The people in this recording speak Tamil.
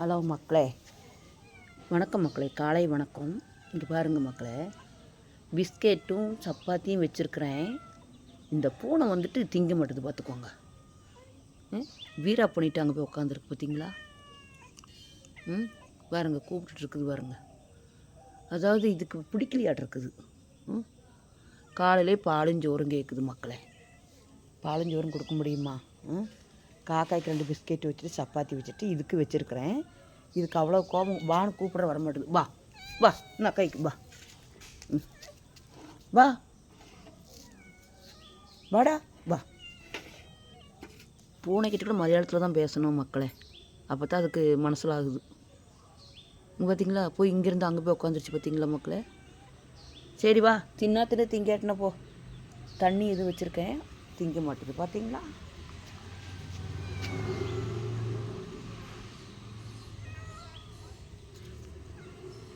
ஹலோ மக்களே, வணக்கம் மக்களே, காலை வணக்கம். இங்கே பாருங்கள் மக்களே, பிஸ்கெட்டும் சப்பாத்தியும் வச்சுருக்கிறேன். இந்த பூனை வந்துட்டு திங்க மாட்டுது பார்த்துக்கோங்க. வீரா பண்ணிவிட்டு அங்கே போய் உட்காந்துருக்கு பார்த்தீங்களா? பாருங்கள், கூப்பிட்டுருக்குது பாருங்கள். அதாவது இதுக்கு பிடிக்கலையாட்ருக்குது. காலையிலே பாலுஞ்சோறும் கேட்குது மக்களே. பாலுஞ்சோறும் கொடுக்க முடியுமா? காக்காய்க்கு 2 பிஸ்கெட் வச்சுட்டு சப்பாத்தி வச்சுட்டு இதுக்கு வச்சுருக்கிறேன். இதுக்கு அவ்வளோ கோபம். வான்னு கூப்பிட வர மாட்டேது. வா வா, என்ன கைக்கு வா, வா வாடா வா. பூனைக்கிட்ட கூட மலையாளத்தில் தான் பேசணும் மக்களே, அப்போ தான் அதுக்கு மனசில் ஆகுது. பார்த்தீங்களா, போய் இங்கேருந்து அங்கே போய் உட்காந்துருச்சு பார்த்தீங்களா மக்களே. சரி வா, தின்னா திங்காட்டினா போ. தண்ணி எது வச்சுருக்கேன், திங்க மாட்டுது பார்த்தீங்களா.